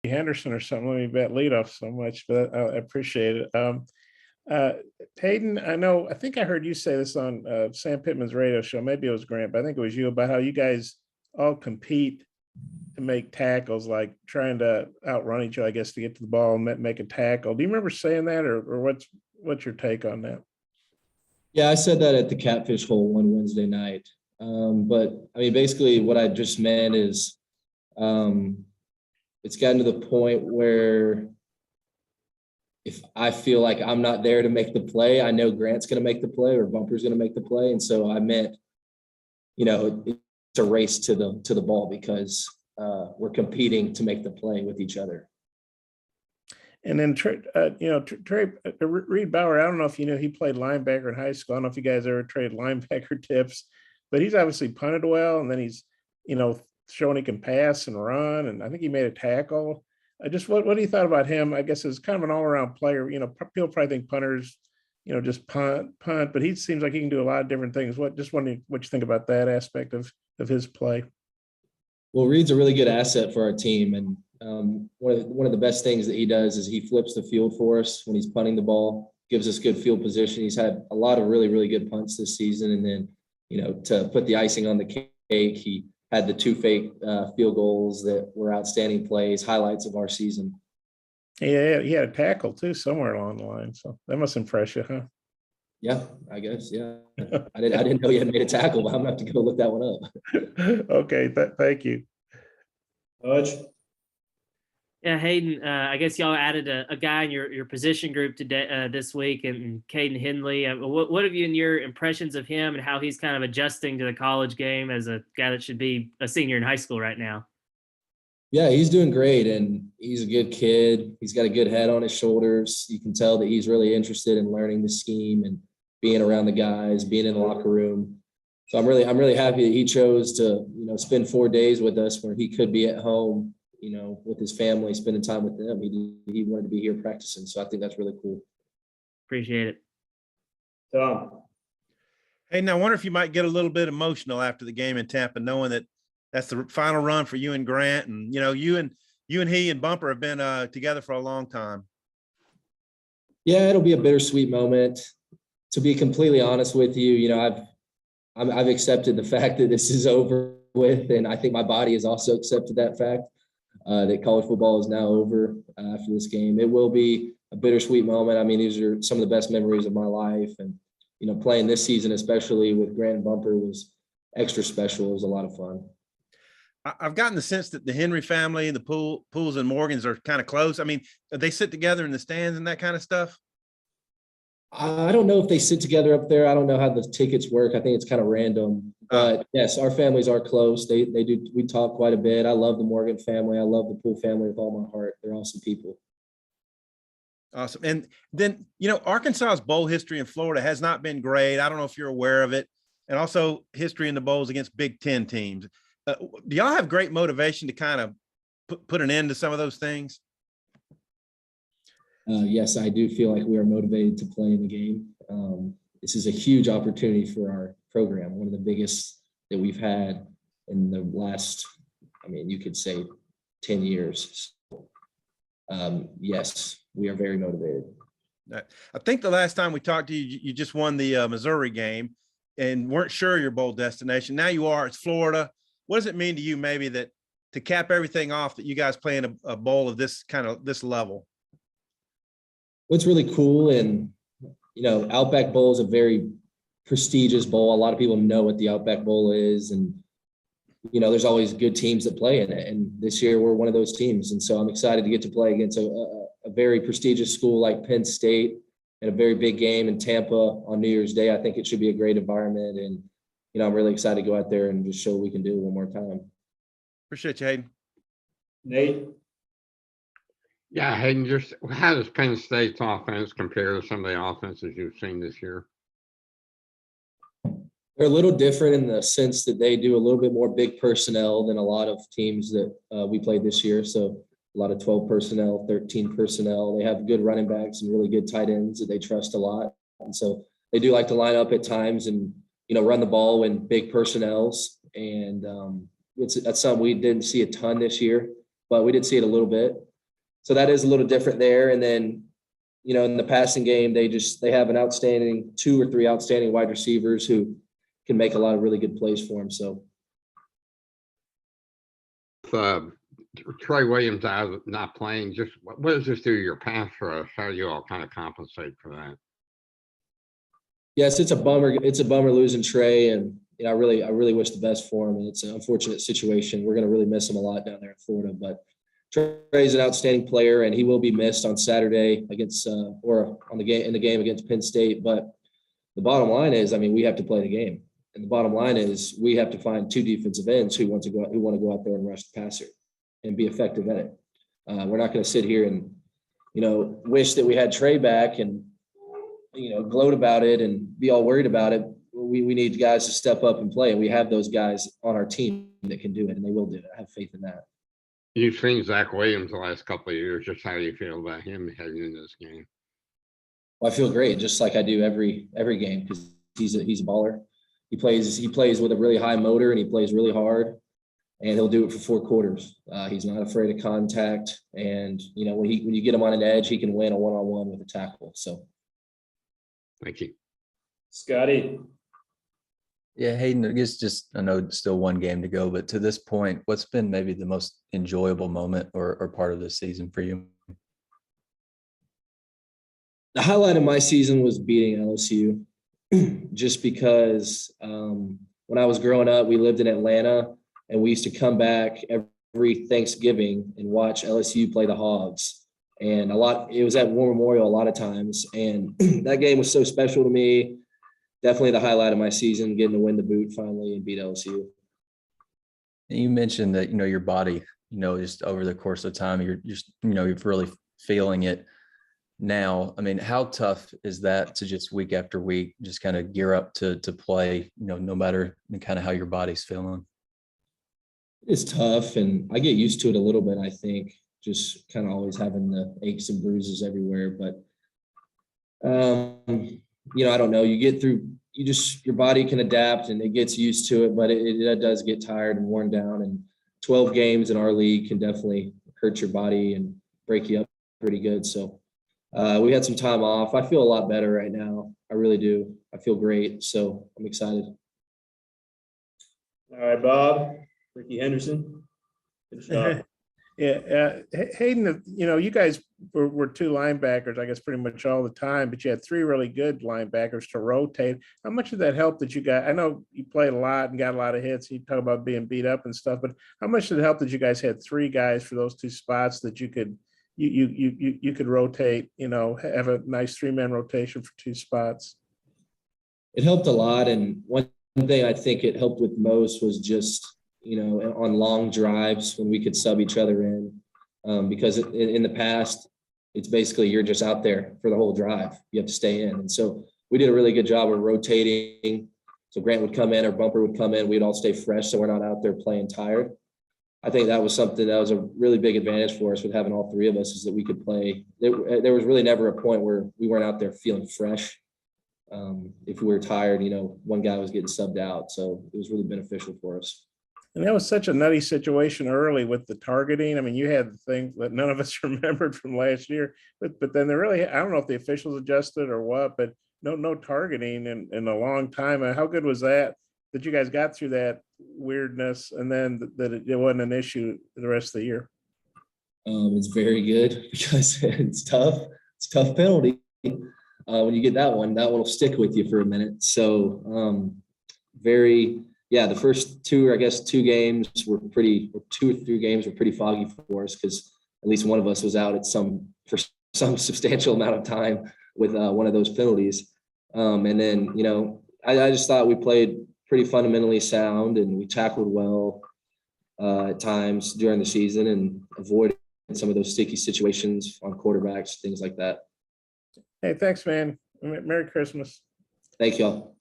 Henderson or something. Let me bet leadoff so much, but I appreciate it. Uh, Hayden, I think I heard you say this on Sam Pittman's radio show. Maybe it was Grant, but I think it was you, about how you guys all compete to make tackles, like trying to outrun each other, I guess, to get to the ball and make a tackle. Do you remember saying that, or what's your take on that? Yeah, I said that at the Catfish Hole one Wednesday night. But I mean, basically what I just meant is it's gotten to the point where if I feel like I'm not there to make the play, I know Grant's going to make the play or Bumper's going to make the play. And so I meant, it's a race to the ball because we're competing to make the play with each other. And then Trey, Reed Bauer, I don't know if you know, he played linebacker in high school. I don't know if you guys ever traded linebacker tips, but he's obviously punted well, and then he's, showing he can pass and run, and I think he made a tackle. What do you thought about him? I guess is kind of an all-around player. People probably think punters, just punt, but he seems like he can do a lot of different things. Wondering what you think about that aspect of his play. Well, Reed's a really good asset for our team, and one of the best things that he does is he flips the field for us when he's punting the ball, gives us good field position. He's had a lot of really, really good punts this season. And then, to put the icing on the cake, he had the 2 fake field goals that were outstanding plays, highlights of our season. Yeah, he had a tackle too somewhere along the line. So that must impress you, huh? Yeah, I guess. Yeah. I didn't know he had made a tackle, but I'm gonna have to go look that one up. Okay. Thank you. Hodge. Yeah, Hayden, I guess y'all added a guy in your position group today this week, and Caden Hindley. What have you in your impressions of him and how he's kind of adjusting to the college game as a guy that should be a senior in high school right now? Yeah, he's doing great, and he's a good kid. He's got a good head on his shoulders. You can tell that he's really interested in learning the scheme and being around the guys, being in the locker room. So I'm really happy that he chose to, spend 4 days with us where he could be at home, with his family, spending time with them. He wanted to be here practicing. So I think that's really cool. Appreciate it. Tom. Hey, now I wonder if you might get a little bit emotional after the game in Tampa, knowing that that's the final run for you and Grant, and you and he and Bumper have been together for a long time. Yeah, it'll be a bittersweet moment. To be completely honest with you, I've accepted the fact that this is over with, and I think my body has also accepted that fact. That college football is now over after this game. It will be a bittersweet moment. I mean, these are some of the best memories of my life. And, playing this season, especially with Grant and Bumper, was extra special. It was a lot of fun. I've gotten the sense that the Henry family, the Pools and Morgans are kind of close. I mean, they sit together in the stands and that kind of stuff. I don't know if they sit together up there. I don't know how the tickets work. I think it's kind of random. But yes, our families are close. They do. We talk quite a bit. I love the Morgan family. I love the Poole family with all my heart. They're awesome people. Awesome. And then, Arkansas's bowl history in Florida has not been great. I don't know if you're aware of it. And also history in the bowls against Big Ten teams. Do y'all have great motivation to kind of put an end to some of those things? Yes, I do feel like we are motivated to play in the game. This is a huge opportunity for our program, one of the biggest that we've had in the last, you could say 10 years. Yes, we are very motivated. I think the last time we talked to you, you just won the Missouri game and weren't sure your bowl destination. Now you are. It's Florida. What does it mean to you maybe that to cap everything off that you guys play in a bowl of this level? What's really cool, and Outback Bowl is a very prestigious bowl. A lot of people know what the Outback Bowl is, and there's always good teams that play in it. And this year we're one of those teams, and so I'm excited to get to play against a very prestigious school like Penn State and a very big game in Tampa on New Year's Day. I think it should be a great environment, and I'm really excited to go out there and just show what we can do one more time. Appreciate you, Hayden. Nate. Yeah, Hayden, just how does Penn State's offense compare to some of the offenses you've seen this year? They're a little different in the sense that they do a little bit more big personnel than a lot of teams that we played this year. So a lot of 12 personnel, 13 personnel. They have good running backs and really good tight ends that they trust a lot. And so they do like to line up at times and, run the ball in big personnels. And that's something we didn't see a ton this year, but we did see it a little bit. So that is a little different there. And then, you know, in the passing game, they have an 2 or 3 outstanding wide receivers who can make a lot of really good plays for them. So Trey Williams out not playing, just what does this do to your pass rush? How do you all kind of compensate for that? yes, it's a bummer. It's a bummer losing Trey, and you know, I really wish the best for him. And it's an unfortunate situation. We're going to really miss him a lot down there in Florida. But Trey's an outstanding player, and he will be missed on Saturday against in the game against Penn State. But the bottom line is, I mean, we have to play the game, and the bottom line is we have to find 2 defensive ends who want to go out there and rush the passer and be effective at it. We're not going to sit here and, you know, wish that we had Trey back and, you know, gloat about it and be all worried about it. We need guys to step up and play, and we have those guys on our team that can do it, and they will do it. I have faith in that. You've seen Zach Williams the last couple of years. Just how do you feel about him heading into this game? Well, I feel great, just like I do every game, because he's a baller. He plays with a really high motor, and he plays really hard, and he'll do it for 4 quarters. He's not afraid of contact, and you know, when you get him on an edge, he can win a one-on-one with a tackle. So, Thank you. Scotty. Yeah, Hayden, I guess I know it's still one game to go, but to this point, what's been maybe the most enjoyable moment or part of this season for you? the highlight of my season was beating LSU, just because when I was growing up, we lived in Atlanta, and we used to come back every Thanksgiving and watch LSU play the Hogs. And it was at War Memorial a lot of times. And that game was so special to me. Definitely the highlight of my season, getting to win the boot finally and beat LSU. You mentioned that, your body, just over the course of time, you're really feeling it now. I mean, how tough is that to just week after week, just kind of gear up to play, no matter kind of how your body's feeling? It's tough, and I get used to it a little bit, I think, just kind of always having the aches and bruises everywhere. But, I don't know. You get through, your body can adapt and it gets used to it, but it does get tired and worn down. And 12 games in our league can definitely hurt your body and break you up pretty good. So we had some time off. I feel a lot better right now. I really do. I feel great. So I'm excited. All right, Bob. Ricky Henderson. Finish up. Yeah, Hayden, you guys were 2 linebackers, I guess, pretty much all the time, but you had 3 really good linebackers to rotate. How much did that help that you got? I know you played a lot and got a lot of hits. You talk about being beat up and stuff, but how much did it help that you guys had 3 guys for those 2 spots that you could rotate, have a nice 3-man rotation for 2 spots? It helped a lot. And one thing I think it helped with most was just, on long drives when we could sub each other in, because in the past, it's basically you're just out there for the whole drive. You have to stay in. And so we did a really good job of rotating. So Grant would come in or Bumper would come in. We'd all stay fresh, so we're not out there playing tired. I think that was something that was a really big advantage for us with having all 3 of us, is that we could play. There was really never a point where we weren't out there feeling fresh. If we were tired, one guy was getting subbed out. So it was really beneficial for us. And that was such a nutty situation early with the targeting. I mean, you had the thing that none of us remembered from last year, but then I don't know if the officials adjusted or what, but no targeting in a long time. And how good was that you guys got through that weirdness, and then that it wasn't an issue the rest of the year? It's very good, because it's tough. It's a tough penalty. When you get that one will stick with you for a minute. So the first 2 games were 2 or 3 games were pretty foggy for us, because at least one of us was out for some substantial amount of time with one of those penalties. And then, I just thought we played pretty fundamentally sound, and we tackled well at times during the season and avoided some of those sticky situations on quarterbacks, things like that. Hey, thanks, man. Merry Christmas. Thank y'all.